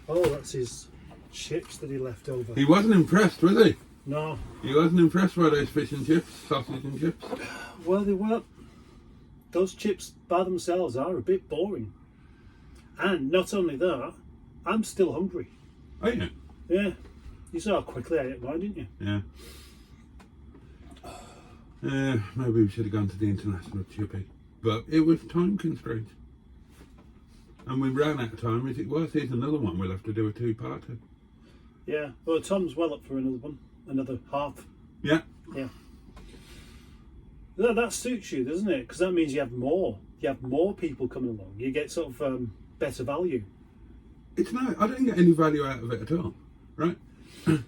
Oh, that's his chips that he left over. He wasn't impressed, was he? No. He wasn't impressed by those fish and chips, sausage and chips. Well, they weren't. Those chips by themselves are a bit boring. And not only that, I'm still hungry. Oh yeah. Yeah. You saw how quickly I ate mine, didn't you? Yeah. Maybe we should have gone to the international chippy. But it was time constraints. And we ran out of time as it was. Here's another one we'll have to do a two-parter. Yeah. Well, Tom's well up for another one. Another half. Yeah. Yeah. That suits you, doesn't it? Because that means you have more. You have more people coming along. You get sort of better value. It's no, I don't get any value out of it at all, right?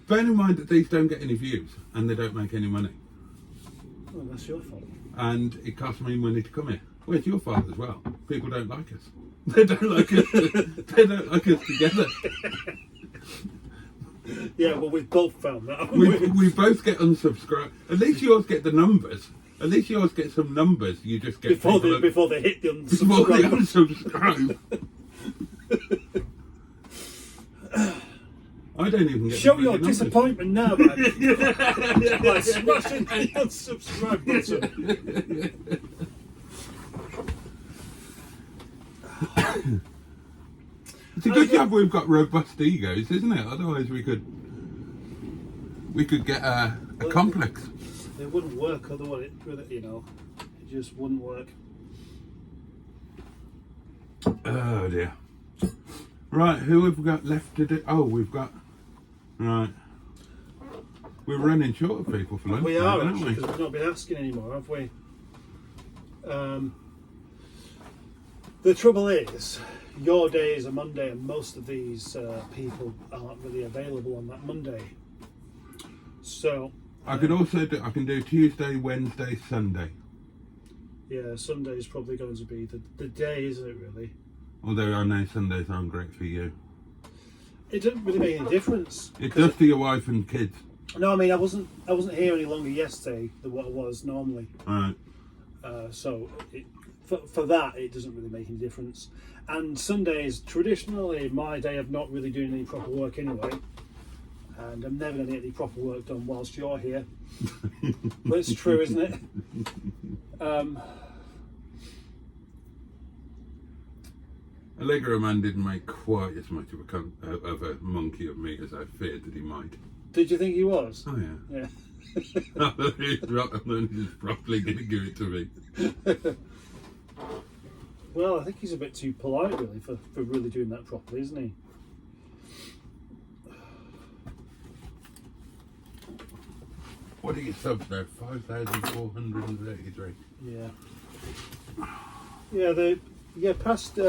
Bear in mind that these don't get any views and they don't make any money. Well, that's your fault. And it costs me money to come here. Well, it's your fault as well. People don't like us. They don't like us. They don't like us together. Yeah, well, we've both found that. We both get unsubscribed. At least yours get the numbers. At least yours get some numbers. You just get before they hit the unsubscribe. Before they unsubscribe. I don't even get. Show your disappointment now, man. By smashing the unsubscribe button. It's a good job we've got robust egos, isn't it? Otherwise, we could get a complex. It wouldn't work otherwise, you know. It just wouldn't work. Oh dear. Right, who have we got left to do? Oh, we've got. Right. We're running short of people for lunch. We are, aren't actually, we? because we've not been asking anymore, have we? The trouble is, your day is a Monday, and most of these people aren't really available on that Monday. So I could also do. I can do Tuesday, Wednesday, Sunday. Yeah, Sunday is probably going to be the day, isn't it? Really. Although I know Sundays aren't great for you. It doesn't really make any difference. It does to your wife and kids. No, I mean I wasn't here any longer yesterday than what I was normally. Right. So for that it doesn't really make any difference. And Sunday is traditionally my day of not really doing any proper work anyway. And I'm never going to get any proper work done whilst you're here. But it's true, isn't it? Allegra man didn't make quite as much of a monkey of me as I feared that he might. Did you think he was? Oh yeah. Yeah. He's probably going to give it to me. Well, I think he's a bit too polite really for really doing that properly, isn't he? What are your subs now? 5,433. Yeah. Past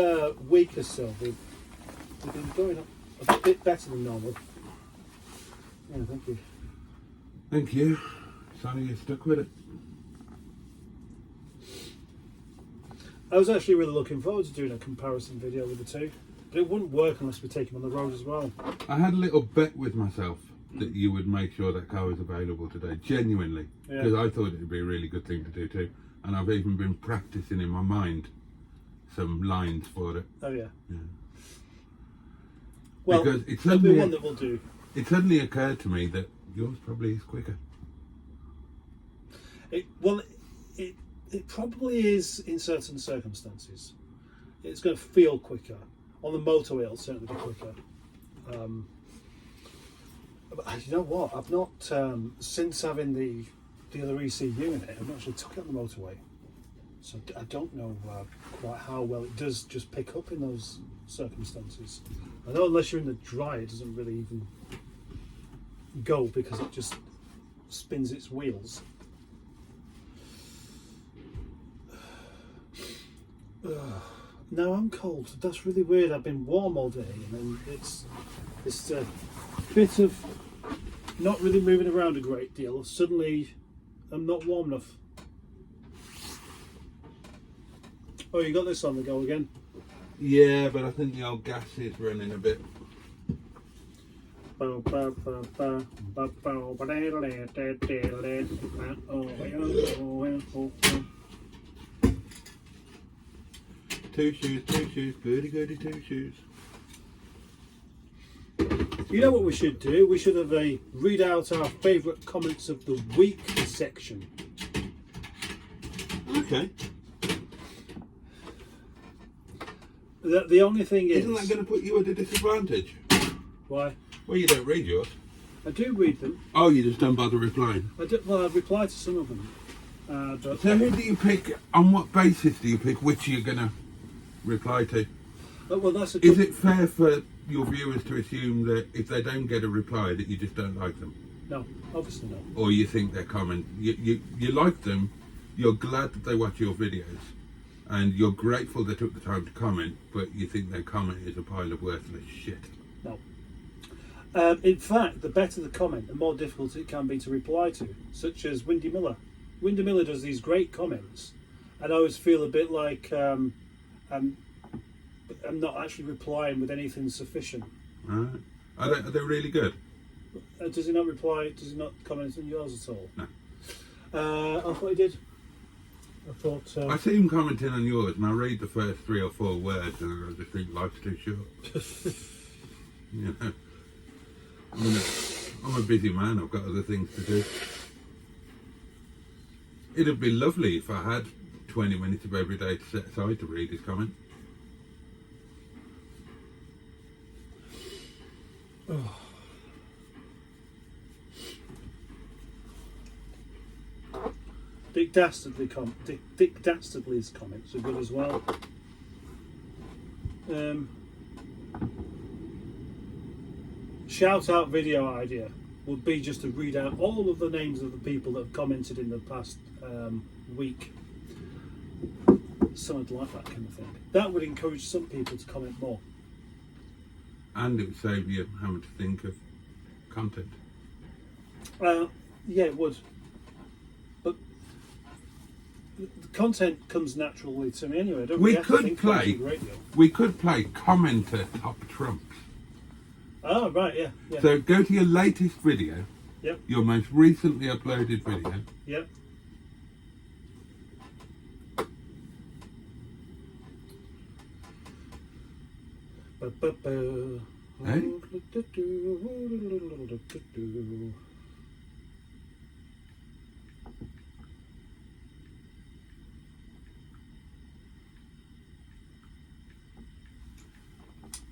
week or so, they've been going up a bit better than normal. Yeah, thank you. Thank you. Sorry you stuck with it. I was actually really looking forward to doing a comparison video with the two, but it wouldn't work unless we take them on the road as well. I had a little bet with myself that you would make sure that car was available today, genuinely, because I thought it would be a really good thing to do too, and I've even been practicing in my mind some lines for it. Oh yeah. Well, because there'll be one that we'll do. It suddenly occurred to me that yours probably is quicker. It probably is in certain circumstances. It's going to feel quicker. On the motorway, it'll certainly be quicker. But you know what? I've not, since having the other ECU in it, I've not actually took it on the motorway. So I don't know quite how well it does just pick up in those circumstances. I know unless you're in the dry, it doesn't really even go because it just spins its wheels. Now I'm cold. That's really weird. I've been warm all day, and then it's a bit of not really moving around a great deal. Suddenly, I'm not warm enough. Oh, you got this on the go again? Yeah, but I think the old gas is running a bit. Two shoes, goody goody two shoes. You know what we should do? We should have a read out our favourite comments of the week section. Okay. The only thing is... Isn't that going to put you at a disadvantage? Why? Well, you don't read yours. I do read them. Oh, you just don't bother replying? Well, I've replied to some of them. But So who do you pick, on what basis do you pick which you're going to reply to? well, that's a Is it fair for your viewers to assume that if they don't get a reply that you just don't like them? No, obviously not. Or you think their comment, you like them, you're glad that they watch your videos, and you're grateful they took the time to comment, but you think their comment is a pile of worthless shit? No. In fact, the better the comment, the more difficult it can be to reply to, such as Windy Miller. Windy Miller does these great comments, and I always feel a bit like I'm not actually replying with anything sufficient. Right. Are they really good? Does he not reply? Does he not comment on yours at all? No. I thought he did. I thought. I see him commenting on yours, and I read the first 3 or 4 words, and I just think life's too short. You know, I'm a busy man. I've got other things to do. It'd be lovely if I had 20 minutes of every day to set aside to read his comment. Oh. Dick Dastardly's comments are good as well. Shout out video idea would be just to read out all of the names of the people that have commented in the past week. Something like that kind of thing. That would encourage some people to comment more. And it would save you having to think of content. Yeah, it would. But the content comes naturally to me anyway. We could play commenter top trumps. Oh, right, yeah. So go to your latest video. Yep. Your most recently uploaded video. Yep. Hey?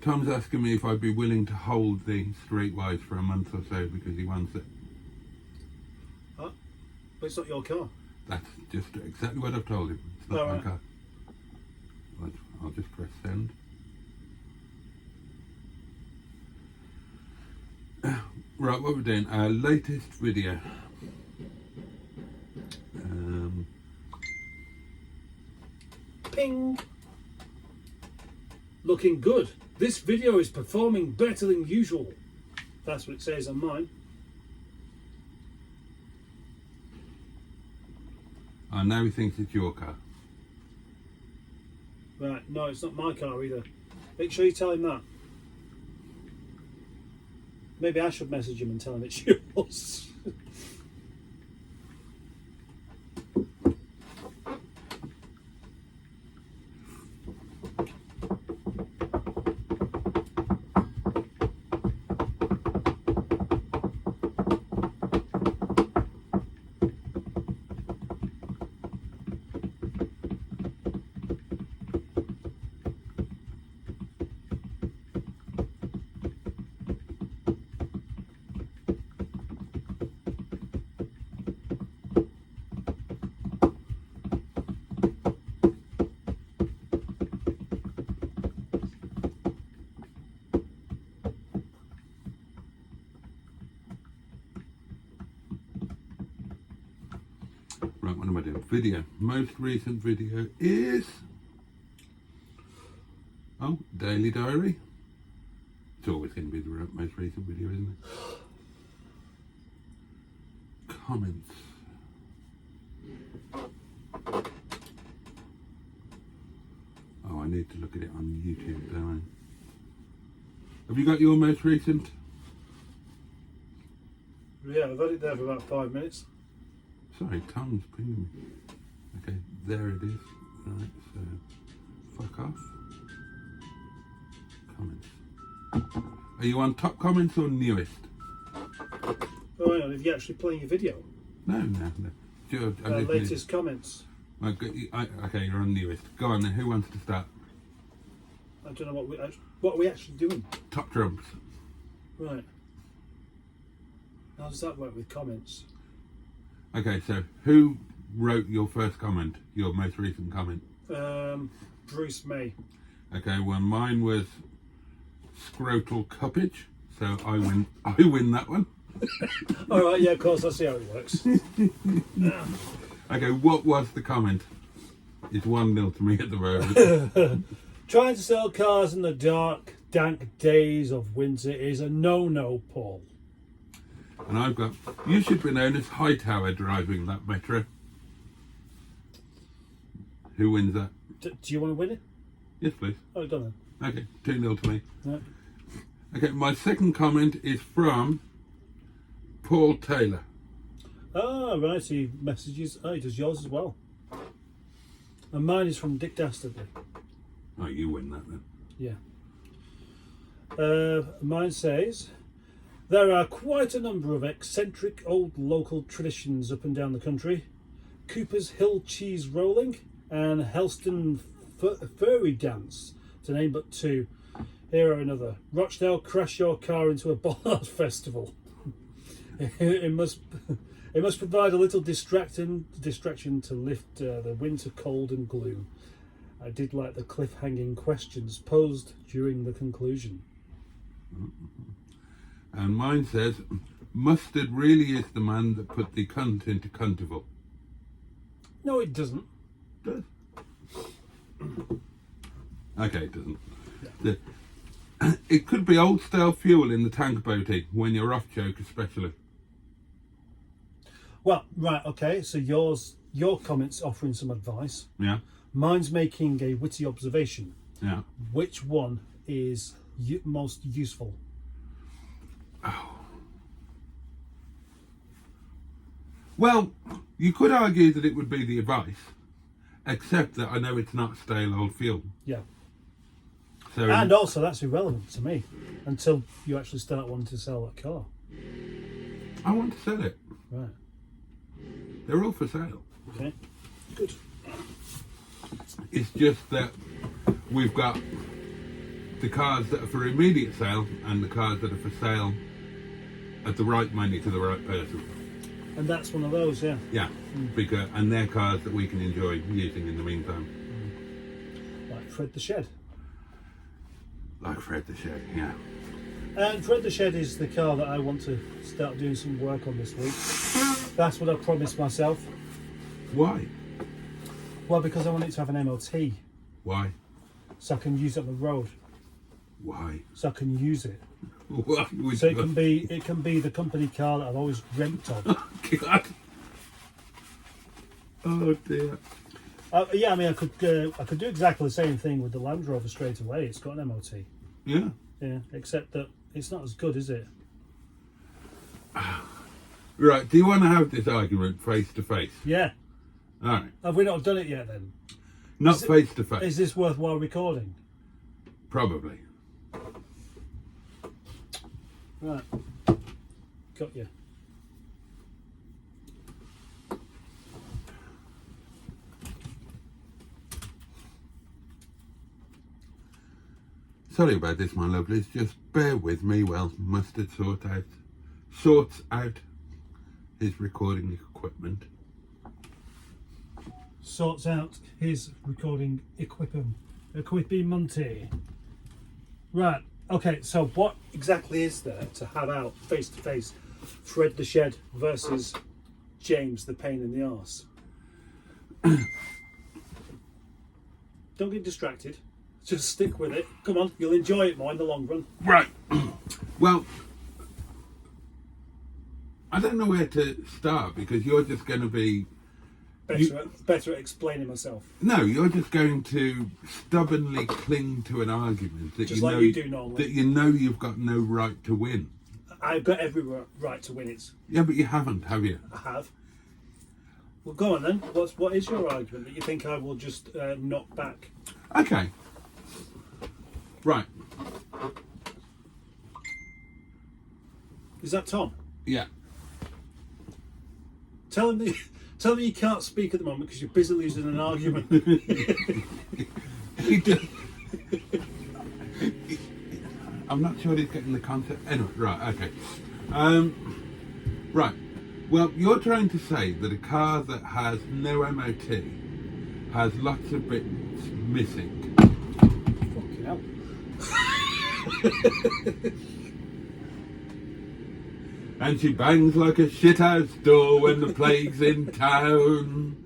Tom's asking me if I'd be willing to hold the Streetwise for a month or so because he wants it. Huh? But it's not your car. That's just exactly what I've told him. It's not my car. I'll just press send. Right, what we're doing, our latest video. Ping! Looking good. This video is performing better than usual. That's what it says on mine. Oh, now he thinks it's your car. Right, no, it's not my car either. Make sure you tell him that. Maybe I should message him and tell him it's yours. Right, what am I doing? Video. Most recent video is... Oh, Daily Diary. It's always going to be the most recent video, isn't it? Comments. Oh, I need to look at it on YouTube, don't I? Have you got your most recent? Yeah, I've had it there for about 5 minutes. Sorry, Tom's pinging me. Okay, there it is. Right, so fuck off. Comments. Are Are you on top comments or newest? Oh, hang on, have you actually playing your video? No. Sure, Latest comments. Okay, you're on newest. Go on then. Who wants to start? I don't know what are we actually doing. Top trumps. Right. How does that work with comments? Okay, so who wrote your first comment? Your most recent comment? Bruce May. Okay, well mine was scrotal cuppage, so I win that one. All right, yeah, of course. I see how it works. Okay, what was the comment? It's 1-0 to me at the moment. Trying to sell cars in the dark, dank days of winter is a no-no, Paul. And I've got, you should be known as Hightower driving that Metro. Who wins that? Do you want to win it? Yes, please. Oh, done then. Okay, 2-0 to me. Right. Okay, my second comment is from Paul Taylor. Oh, right, so he messages. Oh, he does yours as well. And mine is from Dick Dastardly. Oh, you win that then. Yeah. Mine says, there are quite a number of eccentric old local traditions up and down the country. Cooper's Hill Cheese Rolling and Helston Furry Dance, to name but two. Here are another. Rochdale Crash Your Car into a Bollard Festival. It must provide a little distraction to lift the winter cold and gloom. I did like the cliffhanging questions posed during the conclusion. And mine says, Mustard really is the man that put the cunt into cuntival. No, it doesn't. It does. Okay, it doesn't. Yeah. It could be old style fuel in the tank boaty when you're off choke especially. Well, right, okay, so your comment's offering some advice. Yeah. Mine's making a witty observation. Yeah. Which one is most useful? Oh. Well, you could argue that it would be the advice, except that I know it's not stale old fuel. Yeah. So and also, that's irrelevant to me until you actually start wanting to sell that car. I want to sell it. Right. They're all for sale. Okay. Good. It's just that we've got the cars that are for immediate sale and the cars that are for sale at the right money to the right person. And that's one of those, yeah. Yeah, because and they're cars that we can enjoy using in the meantime. Like Fred the Shed. Like Fred the Shed, yeah. And Fred the Shed is the car that I want to start doing some work on this week. That's what I promised myself. Why? Well, because I want it to have an MOT. Why? So I can use it on the road. Why? So I can use it. Why would So you? it can be the company car that I've always dreamt of. God. Oh dear. Yeah, I mean, I could do exactly the same thing with the Land Rover straight away. It's got an MOT. Yeah. Yeah, except that it's not as good, is it? Right, do you want to have this argument face to face? Yeah. Alright. Have we not done it yet then? Not face to face. Is this worthwhile recording? Probably. Right. Got you. Sorry about this, my lovelies. Just bear with me while Mustard sorts out his recording equipment. Sorts out his recording equipment. Right. Okay. So what exactly is there to have out face to face? Fred the Shed versus James the Pain in the Arse. Don't get distracted. Just stick with it. Come on, you'll enjoy it more in the long run. Right. Well, I don't know where to start because you're just going to be... Better at explaining myself. No, you're just going to stubbornly cling to an argument that Just you like know you do normally. that you know you've got no right to win. I've got every right to win it. Yeah, but you haven't, have you? I have. Well, go on then. What is your argument that you think I will just knock back? Okay. Right. Is that Tom? Yeah. Tell him you can't speak at the moment because you're busy losing an argument. I'm not sure he's getting the concept. Anyway, right, okay. Right. Well, you're trying to say that a car that has no MOT has lots of bits missing. Fucking hell. And she bangs like a shithouse door when the plague's in town.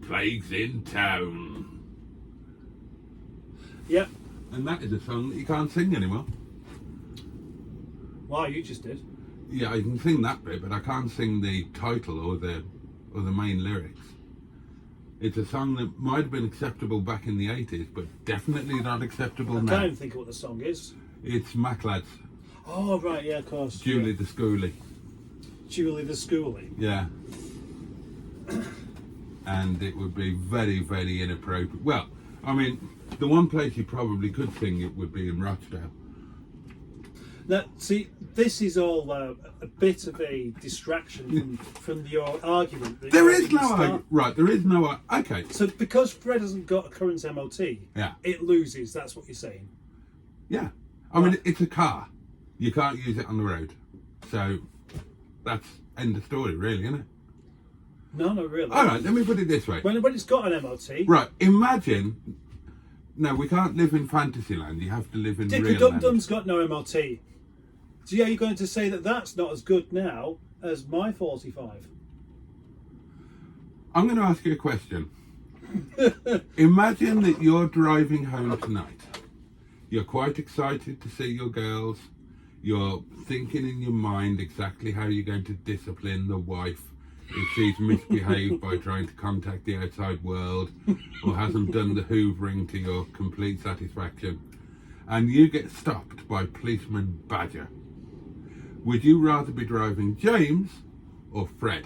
Plague's in town. Yep. And that is a song that you can't sing anymore. Wow, you just did. Yeah, I can sing that bit, but I can't sing the title or the main lyrics. It's a song that might have been acceptable back in the 80s, but definitely not acceptable I now. can't even think of what the song is. It's Maclads. Oh, right, yeah, of course. Julie yeah. the Schoolie. Julie the Schoolie. Yeah. And it would be very, very inappropriate. Well, I mean, the one place you probably could sing it would be in Rochdale. Now, see, this is all a bit of a distraction from your argument. That There you're is no gonna start. argument. Right, there is no okay. So because Fred hasn't got a current MOT, Yeah. it loses, that's what you're saying. Yeah. I mean, it's a car. You can't use it on the road. So that's end of story, really, isn't it? No, not really. All right, let me put it this way. When it's got an MOT, Right, imagine... No, we can't live in Fantasyland. You have to live in real Dicker land. Dum Dum's got no MOT. So yeah, you're going to say that that's not as good now as my 45? I'm going to ask you a question. Imagine that you're driving home tonight. You're quite excited to see your girls. You're thinking in your mind exactly how you're going to discipline the wife if she's misbehaved by trying to contact the outside world or hasn't done the hoovering to your complete satisfaction. And you get stopped by policeman Badger. Would you rather be driving James or Fred?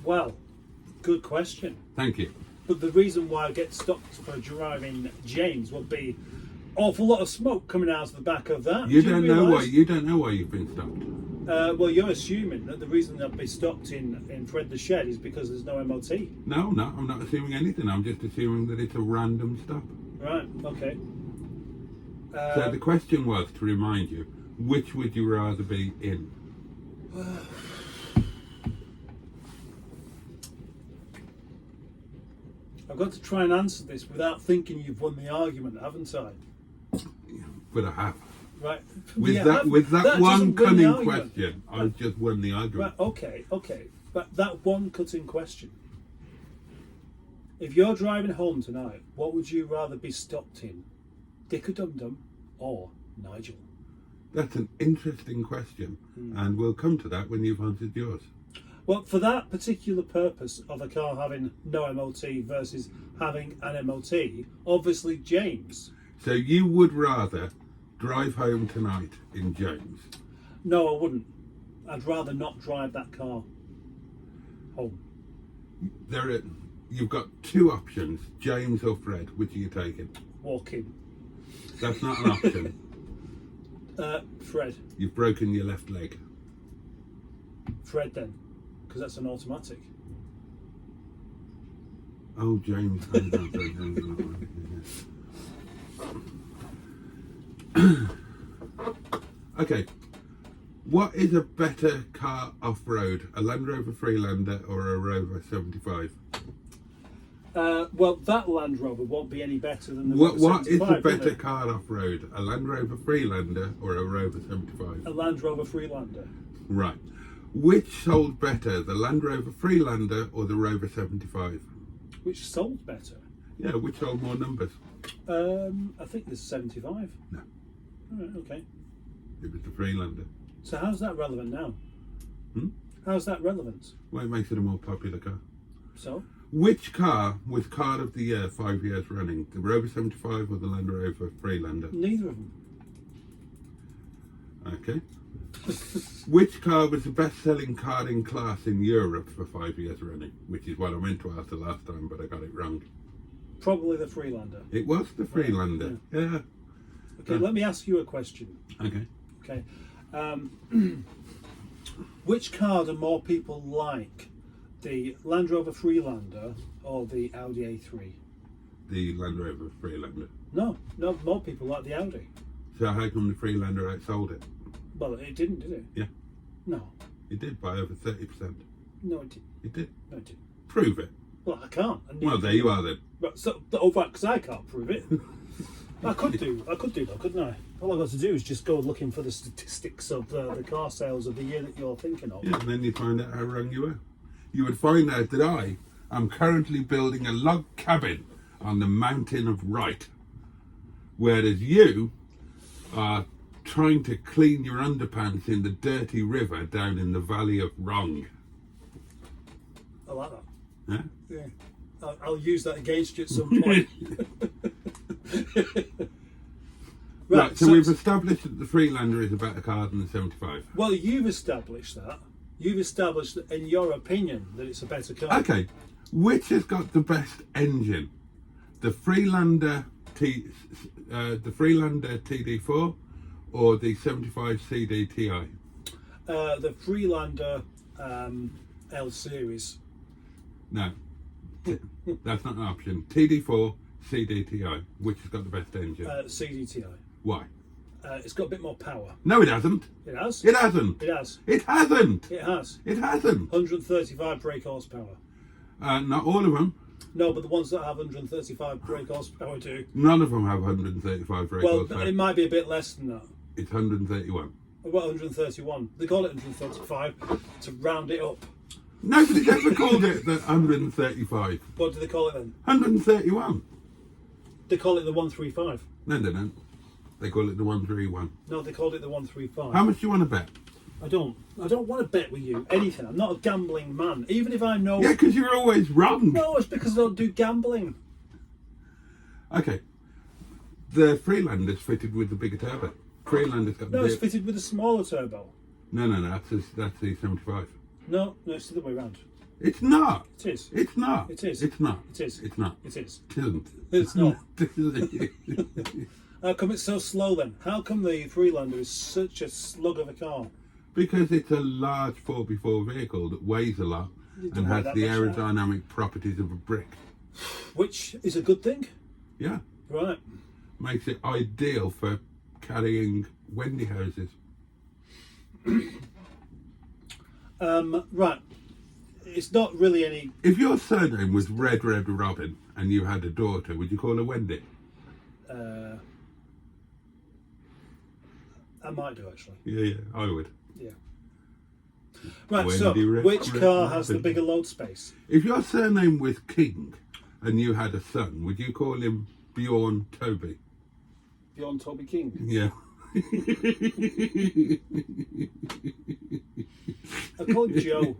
Well, good question. Thank you. But the reason why I get stopped for driving James would be awful lot of smoke coming out of the back of that. You Do don't know why. realise? You don't know why you've been stopped. Well, you're assuming that the reason I'd be stopped in Fred the Shed is because there's no MOT. No, I'm not assuming anything. I'm just assuming that it's a random stop. Right. Okay. So the question was to remind you, which would you rather be in? I've got to try and answer this without thinking you've won the argument, haven't I? But I have. Right. With Yeah, that doesn't one win the cunning argument. question, I've just won the argument. Right. Okay. But that one cutting question. If you're driving home tonight, what would you rather be stopped in? Dicker Dum Dum or Nigel? That's an interesting question, and we'll come to that when you've answered yours. Well, for that particular purpose of a car having no MOT versus having an MOT, obviously James. So you would rather drive home tonight in James? No, I wouldn't. I'd rather not drive that car home. You've got two options, James or Fred. Which are you taking? Walk in. That's not an option. Fred. You've broken your left leg. Fred then, because that's an automatic. Oh, James. Okay. What is a better car off-road? A Land Rover Freelander or a Rover 75? Well, that Land Rover won't be any better than the What Rover is 75, a will better it? car off-road? A Land Rover Freelander or a Rover 75? A Land Rover Freelander. Right. Which sold better, the Land Rover Freelander or the Rover 75? Which sold better? Yeah, which sold more numbers? I think there's 75. No, All right, okay. it was the Freelander. So how's that relevant now? Hmm? How's that relevant? Well, it makes it a more popular car. So? Which car was Car of the Year 5 years running? The Rover 75 or the Land Rover Freelander? Neither of them. Okay. Which car was the best-selling car in class in Europe for 5 years running? Which is what I meant to ask the last time, but I got it wrong. Probably the Freelander. It was the Freelander. Yeah. Okay, let me ask you a question. Okay. Okay. Which car do more people like? The Land Rover Freelander or the Audi A3? The Land Rover Freelander. No, more people like the Audi. So how come the Freelander outsold it? Well, it didn't, did it? Yeah. No. It did by over 30%. No, it didn't. It did. No, it didn't. Prove it. Well, I can't. Well, there you are then. But so, because I can't prove it. I could do though, couldn't I? All I've got to do is just go looking for the statistics of the car sales of the year that you're thinking of. Yeah, and then you'd find out how wrong you were. You would find out that I am currently building a log cabin on the mountain of right, whereas you are trying to clean your underpants in the dirty river down in the valley of wrong. I like that. Yeah? Yeah. I'll use that against you at some point. Right, so we've established that the Freelander is a better car than the 75. Well, you've established that. You've established, that in your opinion, that it's a better car. Okay, which has got the best engine? The Freelander TD4 or the 75 CD Ti? The Freelander L Series. No, that's not an option. TD4 CD Ti, which has got the best engine? CDTI. Why? It's got a bit more power. No, it hasn't. It has? It hasn't. It has. It hasn't. It has. It hasn't. 135 brake horsepower. Not all of them. No, but the ones that have 135 brake horsepower do. None of them have 135 brake horsepower. It might be a bit less than that. It's 131. About 131. They call it 135 to round it up. Nobody's ever called it the 135. What do they call it then? 131. They call it the 135. No, they don't. They call it the 131. No, they called it the 135. How much do you want to bet? I don't want to bet with you anything. I'm not a gambling man. Even if I know. Yeah, because you're always wrong. No, it's because I don't do gambling. Okay. The Freelander's fitted with the bigger turbo. Freelander's got No, it's fitted with a smaller turbo. No, that's the 75. No, it's the other way around. It's not. It is. It's not. It is. It's not. It is. It's not. It is. It isn't. It's not. How come it's so slow then? How come the Freelander is such a slug of a car? Because it's a large 4x4 vehicle that weighs a lot and has the aerodynamic properties of a brick. Which is a good thing? Yeah. Right. Makes it ideal for carrying Wendy houses. Right. It's not really any. If your surname was Red Robin and you had a daughter, would you call her Wendy? I might do actually. Yeah, I would. Yeah. Right, Wendy so Red which car Robin. has the bigger load space? If your surname was King and you had a son, would you call him Bjorn Toby? Beyond Toby King? Yeah. I call him Joe.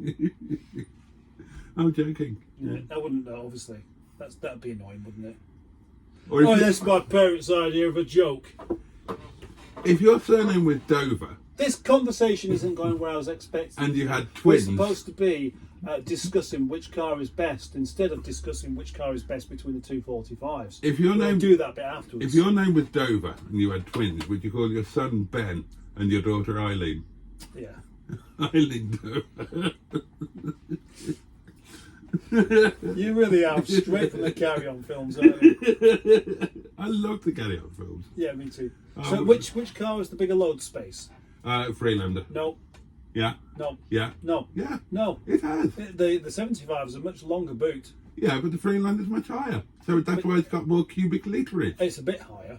I'm joking. Yeah, I wouldn't know, obviously. That'd be annoying, wouldn't it? Or if, That's my parents' idea of a joke. if your surname was Dover This conversation isn't going where I was expecting. and you had We're twins, supposed to be discussing which car is best instead of discussing which car is best between the two 45s. if your We'll name do that bit afterwards. if your name was Dover and you had twins, would you call your son Ben and your daughter Eileen? Yeah. Eileen Dover. You really are straight from the Carry On films, aren't you? I love the Carry On films. Yeah, me too. Oh, So which car has the bigger load space? Freelander. No, Yeah. no, Yeah. no, Yeah. no. It has. The 75 is a much longer boot. Yeah, but the Freelander's much higher. So that's why it's got more cubic litrage. It's a bit higher.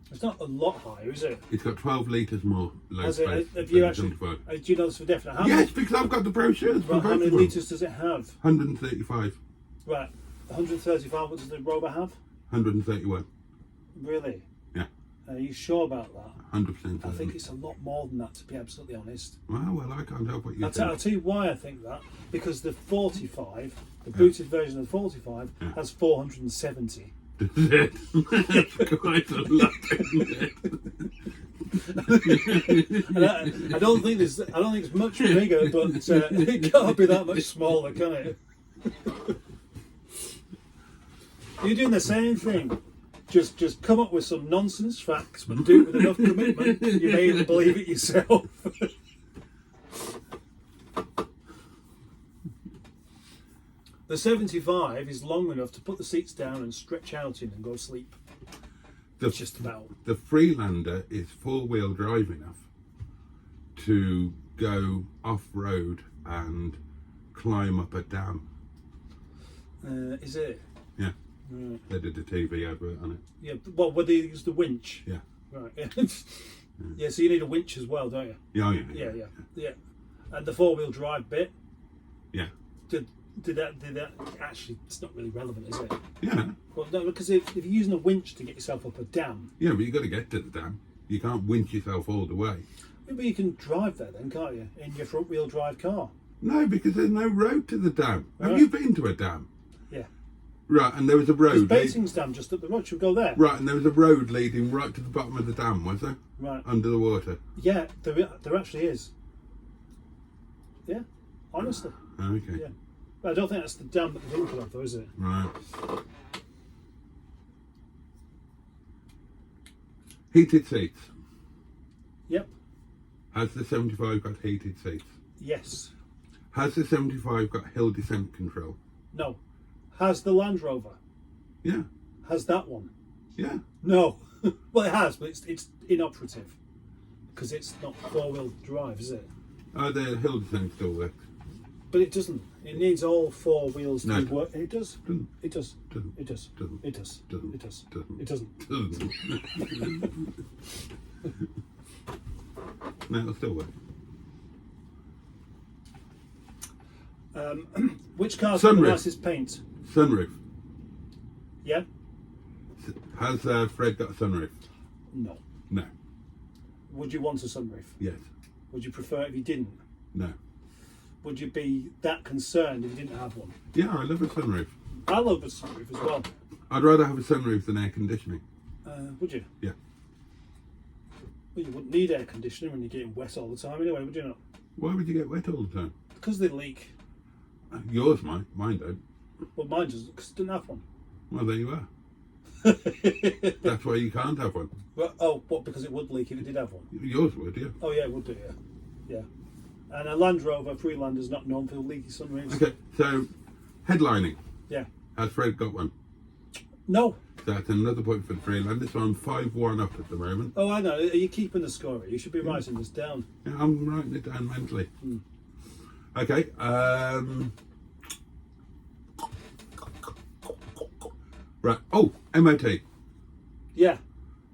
It's not a lot higher, is it? It's got 12 litres more load Has space. it? Have than you the actually? 75. Do you know this for definite? How Yes, because I've got the brochures for Right, how both many of them. litres does it have? 135, Right, 135. What does the Rover have? 131. Really? Yeah, Are you sure about that? 100%. I think it's a lot more than that, to be absolutely honest. Well, I can't help what you I'll think. tell you why I think that. Because the 45, the booted version of the 45, has 470. That's quite a lot, isn't it? And I don't think it's much bigger, but it can't be that much smaller, can it? You're doing the same thing. Just come up with some nonsense facts, but do it with enough commitment. You may even believe it yourself. The 75 is long enough to put the seats down and stretch out in and go to sleep. Just about. The Freelander is 4-wheel drive enough to go off-road and climb up a dam. Is it? Yeah. Right. They did a TV advert on it. Yeah. Well, where they use the winch. Yeah. Right. Yeah. So you need a winch as well, don't you? Yeah. Yeah. And the 4-wheel drive bit. Yeah. Did that actually? It's not really relevant, is it? Yeah. Well, no, because if you're using a winch to get yourself up a dam. Yeah, but you got to get to the dam. You can't winch yourself all the way. Maybe you can drive there then, can't you? In your front-wheel drive car. No, because there's no road to the dam. Right. Have you been to a dam? Yeah. Right, and there was a road. There's Bating's Dam just up the road. Should we go there? Right, and there was a road leading right to the bottom of the dam, was there? Right. Under the water. Yeah, there actually is. Yeah, honestly. Okay. Yeah. But I don't think that's the dam that we're thinking of, though, is it? Right. Heated seats. Yep. Has the 75 got heated seats? Yes. Has the 75 got hill descent control? No. Has the Land Rover? Yeah. Has that one? Yeah. No. Well, it has, but it's inoperative because it's not 4-wheel drive, is it? Oh, the hill descent still works. But it doesn't. It needs all 4 wheels to No. work. It does. Doesn't. It does. Doesn't. It does. Doesn't. It does. Doesn't. It does. Doesn't. It doesn't. Doesn't. No, it'll still work. Which car's got the Sunroof. nicest paint? Sunroof. Yeah? Has Fred got a sunroof? No. No. Would you want a sunroof? Yes. Would you prefer it if you didn't? No. Would you be that concerned if you didn't have one? Yeah, I love a sunroof. I love a sunroof as well. I'd rather have a sunroof than air conditioning. Would you? Yeah. Well, you wouldn't need air conditioning when you're getting wet all the time anyway, would you not? Why would you get wet all the time? Because they leak. Yours might. Mine don't. Well, mine doesn't, because I didn't have one. Well, there you are. That's why you can't have one. Well, oh, what, because it would leak if it did have one? Yours would, yeah. Oh, yeah, it would do, yeah. Yeah. And a Land Rover Freelander's not known for leaky sunroofs. Okay, so headlining. Yeah. Has Fred got one? No. That's another point for the Freelander, so I'm 5-1 up at the moment. Oh, I know. Are you keeping the score? You should be writing this down. Yeah, I'm writing it down mentally. Okay, right. Oh, MOT. Yeah.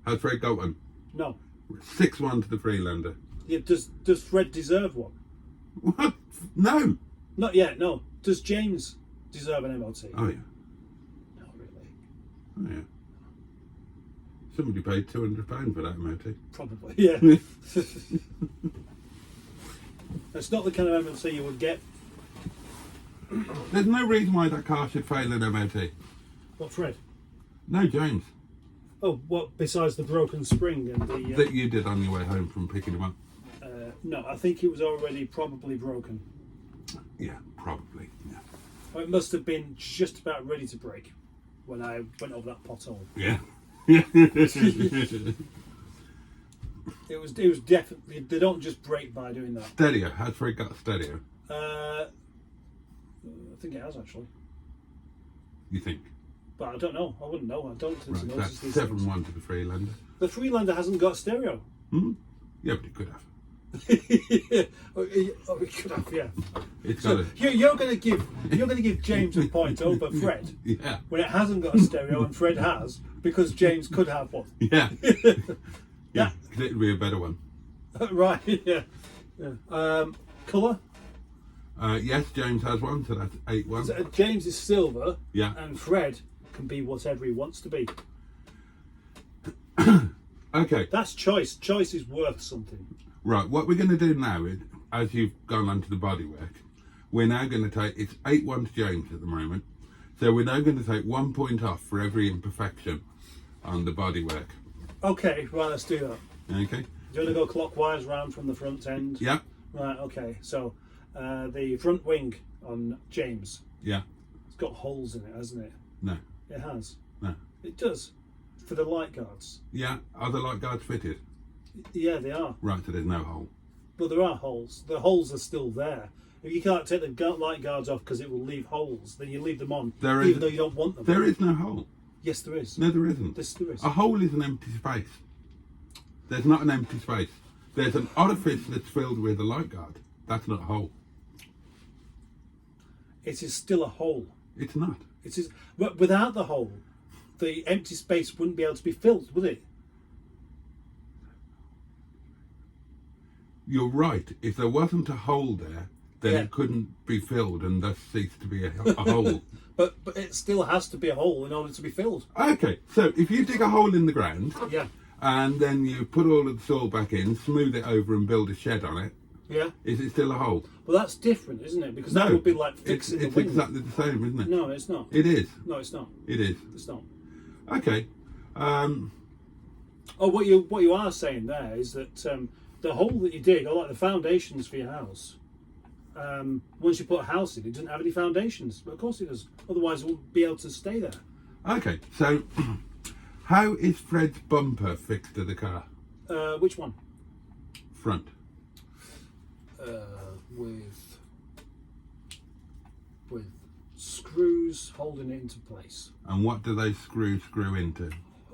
Has Fred got one? No. 6-1 to the Freelander. Yeah, does Fred deserve one? What? No. Not yet, no. Does James deserve an MOT? Oh, yeah. Not really. Oh, yeah. Somebody paid £200 for that MOT. Probably, yeah. It's not the kind of MOT you would get. There's no reason why that car should fail an MOT. What, Fred? No, James. Oh, what, besides the broken spring and the... That you did on your way home from picking him up. No, I think it was already probably broken. Yeah, probably. Yeah. It must have been just about ready to break when I went over that pothole. Yeah. It was definitely... They don't just break by doing that. Stereo. Has Fred got a stereo? I think it has, actually. You think? But I don't know. I wouldn't know. I don't tend to Right, notice that's these 7-1 things. to the Freelander. The Freelander hasn't got stereo. Yeah, but it could have. Oh, it could have, yeah. It's So got a... you're going to give James a point over Fred Yeah. when it hasn't got a stereo and Fred has, because James could have one. Yeah. Yeah, because it'd be a better one. Right, yeah. Colour? Yes, James has one, so that's 8-1. So, James is silver, Yeah. and Fred can be whatever he wants to be. Okay, That's choice. Choice is worth something. right, what we're going to do now is, as you've gone on to the bodywork, we're now going to take, it's 8-1 to James at the moment, so we're now going to take 1 point off for every imperfection on the bodywork. Okay, right, let's do that. Okay? Do you want to go clockwise round from the front end? Yeah, Right, okay. So, the front wing on James, yeah, it's got holes in it, hasn't it? no, It has. no. It does. For the light guards. Yeah, are the light guards fitted? Yeah, they are. Right, so there's no hole. But there are holes. The holes are still there. If you can't take the light guards off because it will leave holes, then you leave them on, even though you don't want them. There is no hole. Yes, there is. No, there isn't. There is. A hole is an empty space. There's not an empty space. There's an orifice that's filled with a light guard. That's not a hole. It is still a hole. It's not. It is. But without the hole, the empty space wouldn't be able to be filled, would it? You're right. If there wasn't a hole there, then it couldn't be filled and thus cease to be a hole. But it still has to be a hole in order to be filled. Okay, so if you dig a hole in the ground, Yeah. and then you put all of the soil back in, smooth it over and build a shed on it, Yeah. is it still a hole? Well, that's different, isn't it? Because that would be like fixing it's the wing. exactly the same, isn't it? No, it's not. It is. No, it's not. It is. It's not. Okay. Oh, what you are saying there is that the hole that you dig, or like the foundations for your house, once you put a house in, it doesn't have any foundations. But of course it does. Otherwise, it won't be able to stay there. Okay, so how is Fred's bumper fixed to the car? Which one? Front. With screws holding it into place. And what do those screws screw into?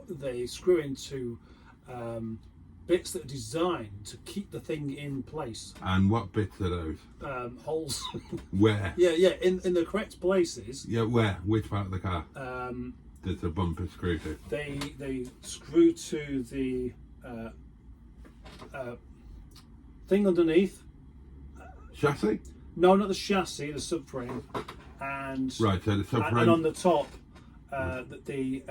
They screw into bits that are designed to keep the thing in place. And what bits are those? Holes. Where? Yeah. In the correct places. Yeah, where? Which part of the car? Um, Does the bumper screw to? They screw to the thing underneath. Chassis? No, not the chassis, the subframe, and Right, so the subframe. and on the top, the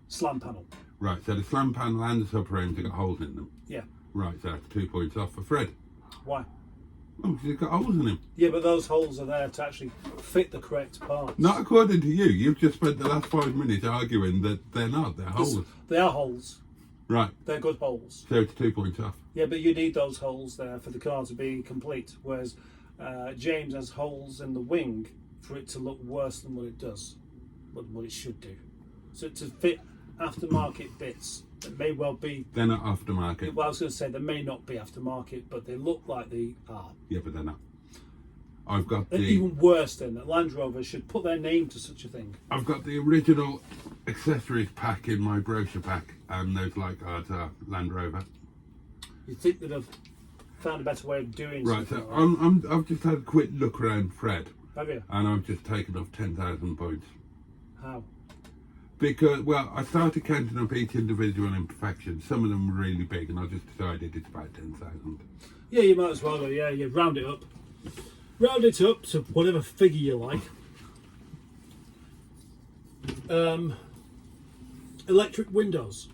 slam panel. Right, so the slam panel and the subframes have got holes in them. Yeah. Right, so that's 2 points off for Fred. Why? Oh, because he's got holes in him. Yeah, but those holes are there to actually fit the correct parts. Not according to you. You've just spent the last 5 minutes arguing that they're not. They're holes. They are holes. Right. They're good holes. So it's 2 points off. Yeah, but you need those holes there for the car to be complete. Whereas James has holes in the wing for it to look worse than what it does, what it should do. So to fit aftermarket bits that may well be. They're not aftermarket. Well, I was going to say they may not be aftermarket, but they look like they are. Yeah, but they're not. I've got And the. even worse than that, Land Rover should put their name to such a thing. I've got the original accessories pack in my brochure pack, and those light guards are Land Rover. You think they'd have found a better way of doing Right, something? so I've just had a quick look around Fred, Have you? and I've just taken off 10,000 points. How? Because, well, I started counting up each individual imperfection. Some of them were really big, and I just decided it's about 10,000. Yeah, you might as well do. Yeah, you round it up. Round it up to whatever figure you like. Electric windows.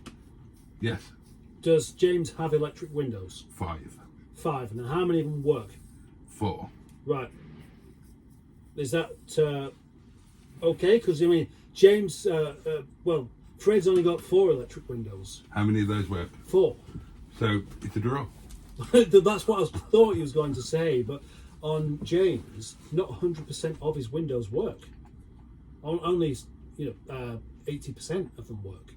Yes, Does James have electric windows? 5, 5. And how many of them work? 4. Right. Is that okay? Because, I mean, James, well, Fred's only got 4 electric windows. How many of those work? 4. So it's a draw. That's what I thought he was going to say, but on James, not 100% of his windows work. Only, 80% of them work.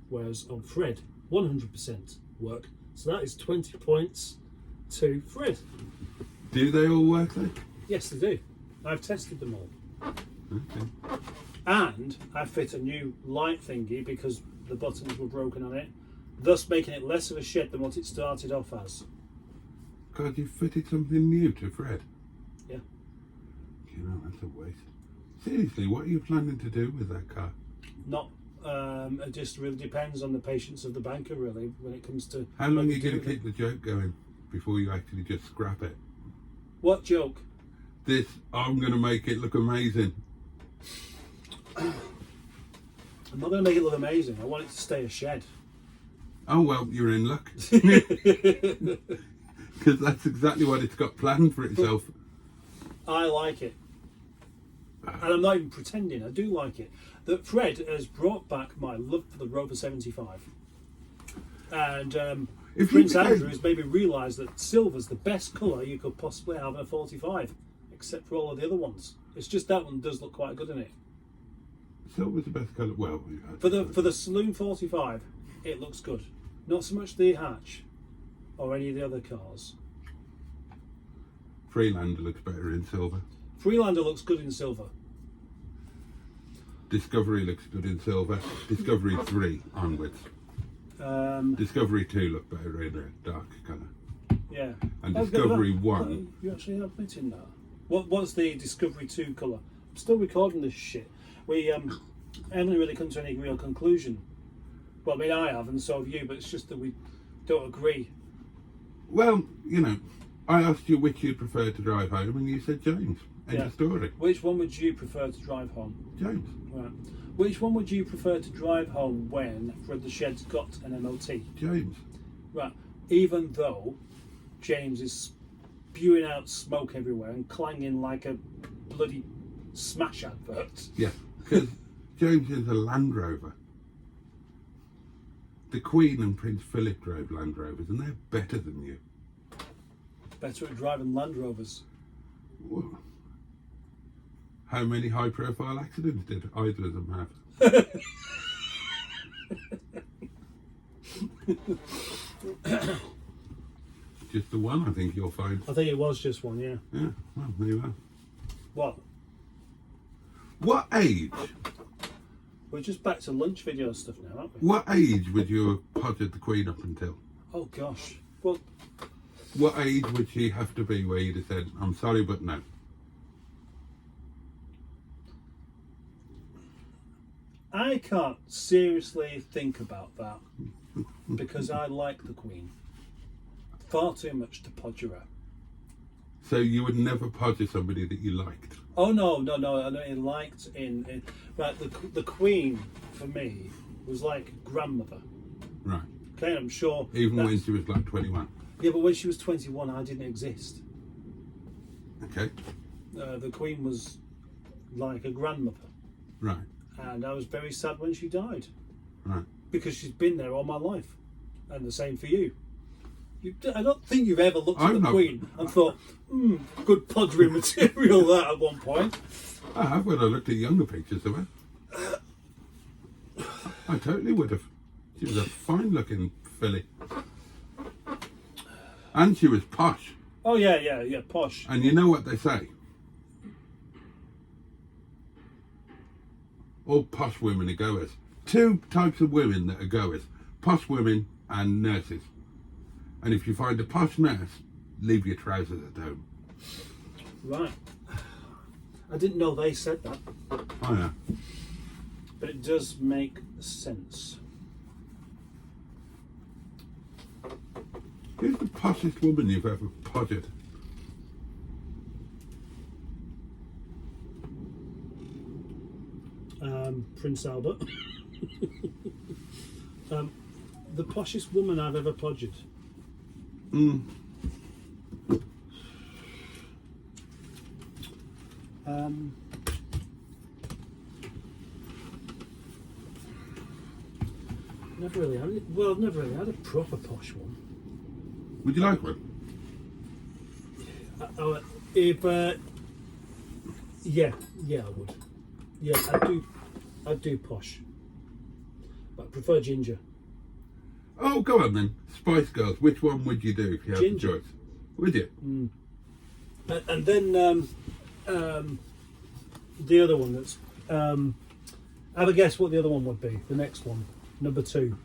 Whereas on Fred, 100% work. So that is 20 points to Fred. Do they all work then? Yes, they do. I've tested them all. Okay. And I fit a new light thingy because the buttons were broken on it, thus making it less of a shed than what it started off as. God, you fitted something new to Fred. Yeah. You know, that's a waste. Seriously, what are you planning to do with that car? Not. It just really depends on the patience of the banker, really, when it comes to. How long what are you do going to with keep the joke going before you actually just scrap it? What joke? This, I'm going to make it look amazing. I'm not going to make it look amazing. I want it to stay a shed. Oh, well, you're in luck. Because that's exactly what it's got planned for itself. I like it. And I'm not even pretending, I do like it. That Fred has brought back my love for the Rover 75. And Prince Andrew has maybe realised that silver's the best colour you could possibly have in a 45, except for all of the other ones. It's just that one does look quite good in it. Silver's the best colour. Well, For the Saloon 45, it looks good. Not so much the hatch or any of the other cars. Freelander looks better in silver. Freelander looks good in silver. Discovery looks good in silver. Discovery 3 onwards. Discovery 2 look better in a dark colour. Yeah. And Discovery 1. You actually have bit in that. What's the Discovery 2 colour? I'm still recording this shit. We haven't really come to any real conclusion. Well, I mean, I have, and so have you, but it's just that we don't agree. Well, you know, I asked you which you'd prefer to drive home, and you said James. End of story. Which one would you prefer to drive home? James. Right. Which one would you prefer to drive home when Fred the Shed's got an MOT? James. Right. Even though James is spewing out smoke everywhere and clanging like a bloody Smash advert. Yeah, because James is a Land Rover. The Queen and Prince Philip drove Land Rovers, and they're better than you. Better at driving Land Rovers. Well, how many high-profile accidents did either of them have? Just the one, I think you'll find. I think it was just one, yeah. Yeah, well, there you are. What? What age? We're just back to lunch video stuff now, aren't we? What age would you have potted the Queen up until? Oh gosh. Well, what age would she have to be where you'd have said, I'm sorry, but no? I can't seriously think about that because I like the Queen far too much to podger her. So you would never podger somebody that you liked? Oh no! I know he liked in right. The Queen for me was like grandmother. Right. Okay, I'm sure. Even when she was like 21. Yeah, but when she was 21, I didn't exist. Okay. The Queen was like a grandmother. Right. And I was very sad when she died. Right. Because she's been there all my life, and the same for you. I don't think you've ever looked at the Queen and thought, good podgering material that at one point. I have when I looked at younger pictures of her. I totally would have. She was a fine looking filly. And she was posh. Oh yeah, posh. And you know what they say? All posh women are goers. Two types of women that are goers. Posh women and nurses. And if you find a posh nurse, leave your trousers at home. Right. I didn't know they said that. Oh yeah. But it does make sense. Who's the poshest woman you've ever podgered? Prince Albert. The poshest woman I've ever podgered. Never really had it. Well, I've never really had a proper posh one. Would you like one? Yeah, I would. Yeah, I'd do posh. But I prefer ginger. Oh, go on then. Spice Girls. Which one would you do if you had the choice? Would you? And then the other one that's... have a guess what the other one would be. The next one. Number 2.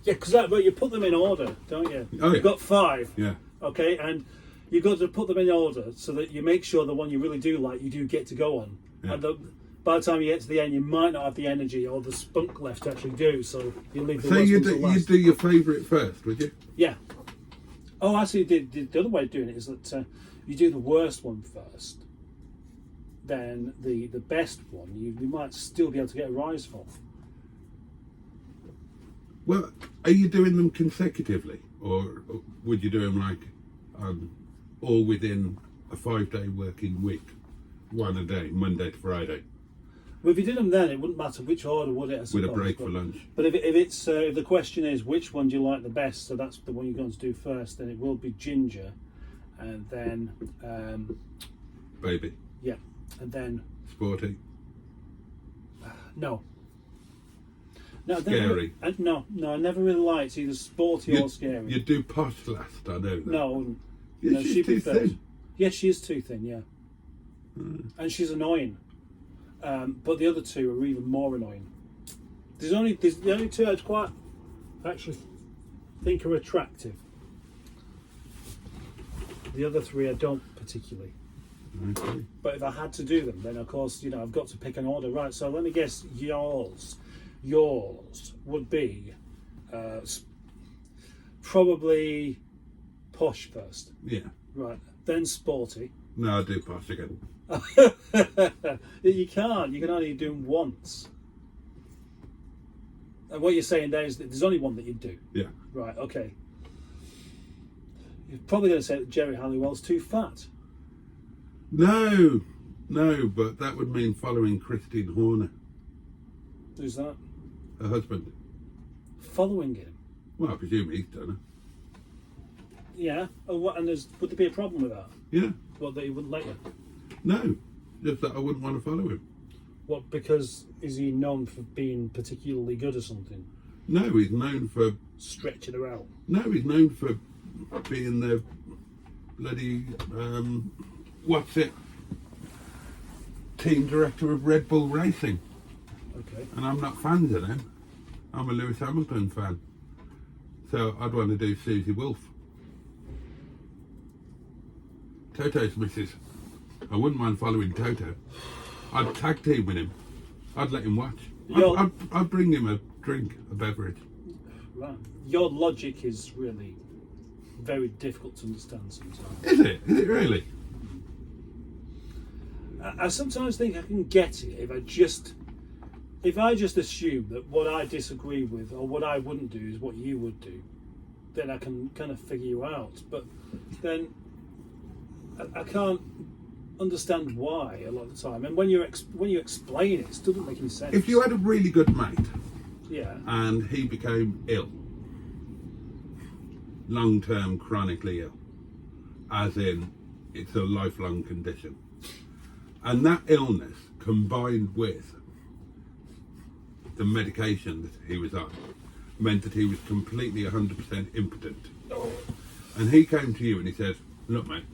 Yeah, because you put them in order, don't you? Oh, yeah. You've got 5. Yeah. Okay, and you've got to put them in order so that you make sure the one you really do like, you do get to go on. Yeah. And by the time you get to the end, you might not have the energy or the spunk left to actually do, so you leave the worst one till last. You'd do your favourite first, would you? Yeah. Oh, actually, the other way of doing it is that you do the worst one first, then the best one, you might still be able to get a rise for. Well, are you doing them consecutively, or would you do them like all within a 5-day working week, one a day, Monday to Friday? Well, if you did them then, it wouldn't matter which order, would it? I suppose, with a break for lunch. But if the question is which one do you like the best, so that's the one you're going to do first, then it will be ginger, and then Baby. Yeah, and then Sporty. No. No, Scary. No, I never really liked either sporty or scary. You do posh last, I know that. No, I wouldn't. Yeah, No, she's she too prefers. thin. Yes, she is too thin, yeah. And she's annoying. But the other two are even more annoying. There's the only two I'd quite actually think are attractive. The other three I don't particularly. Okay. But if I had to do them, then of course, I've got to pick an order. Right, so let me guess, yours would be probably posh first. Yeah. Right, then sporty. No, I do posh again. You can't. You can only do them once. And what you're saying there is that there's only one that you do. Yeah. Right, okay. You're probably going to say that Jerry Halliwell's too fat. No, but that would mean following Christine Horner, Who's that? her husband. Following him. Well, I presume he's done it. Yeah. Oh, what? And would there be a problem with that? Yeah. What, that he wouldn't let you? No, just that I wouldn't want to follow him. What? Because is he known for being particularly good or something? No, he's known for. Stretching her out. No, he's known for being the bloody what's it? Team director of Red Bull Racing. Okay. And I'm not fans of them. I'm a Lewis Hamilton fan. So I'd want to do Susie Wolf. Toto's missus. I wouldn't mind following Toto. I'd tag team with him. I'd let him watch. I'd bring him a drink, a beverage. Right. Your logic is really very difficult to understand sometimes. Is it? Is it really? I sometimes think I can get it if I just assume that what I disagree with or what I wouldn't do is what you would do, then I can kind of figure you out. But then I can't understand why a lot of the time. And when you explain it, it doesn't make any sense. If you had a really good mate, yeah, and he became ill, long-term chronically ill, as in it's a lifelong condition, and that illness combined with the medication that he was on meant that he was completely 100% impotent, and he came to you and he said, look mate,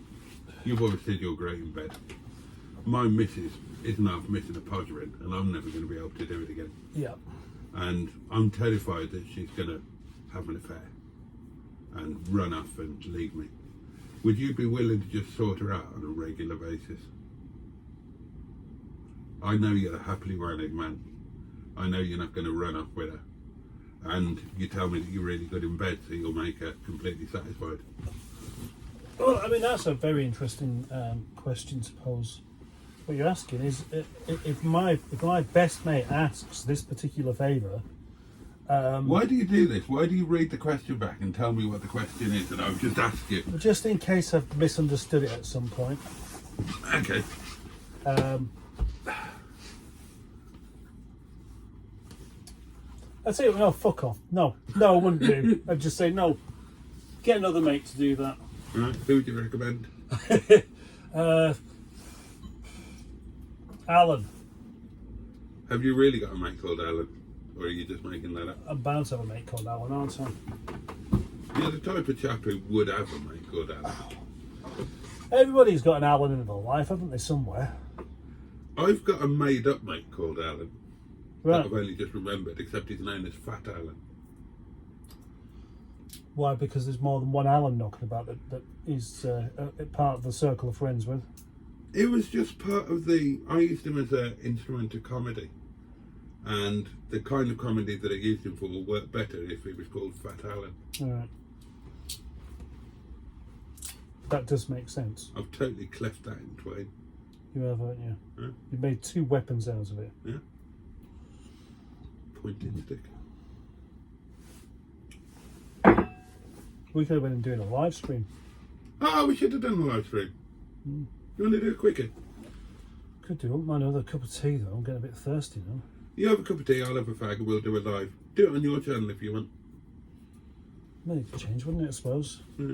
you've always said you're great in bed, my missus isn't half missing a podgering and I'm never going to be able to do it again. yeah. And I'm terrified that she's going to have an affair and run off and leave me. Would you be willing to just sort her out on a regular basis? I know you're a happily married man. I know you're not going to run off with her. And you tell me that you're really good in bed, so you'll make her completely satisfied. Well, I mean, that's a very interesting question to pose. What you're asking is, if my best mate asks this particular favour... why do you do this? Why do you read the question back and tell me what the question is and I'll just ask you? Just in case I've misunderstood it at some point. Okay. I'd say, no, fuck off. No, I wouldn't do. I'd just say, no, get another mate to do that. Right, who would you recommend? Alan. Have you really got a mate called Alan? Or are you just making that up? I'm bound to have a mate called Alan, aren't I? You're the type of chap who would have a mate called Alan. Everybody's got an Alan in their life, haven't they, somewhere? I've got a made up mate called Alan. Right. That I've only just remembered, except he's known as Fat Alan. Why? Because there's more than one Alan knocking about that is part of the circle of friends with. It was just part of I used him as an instrument of comedy. And the kind of comedy that I used him for will work better if he was called Fat Alan. Alright. That does make sense. I've totally cleft that in twain. You have, haven't you? Yeah. You've made two weapons out of it. Yeah. Pointed stick. We could have been doing a live stream. Oh, we should have done a live stream. You want to do it quicker? Could do. Wouldn't mind another cup of tea though. I'm getting a bit thirsty now. You have a cup of tea, I'll have a fag, and we'll do it live. Do it on your channel if you want. Maybe it could change, wouldn't it, I suppose? Yeah.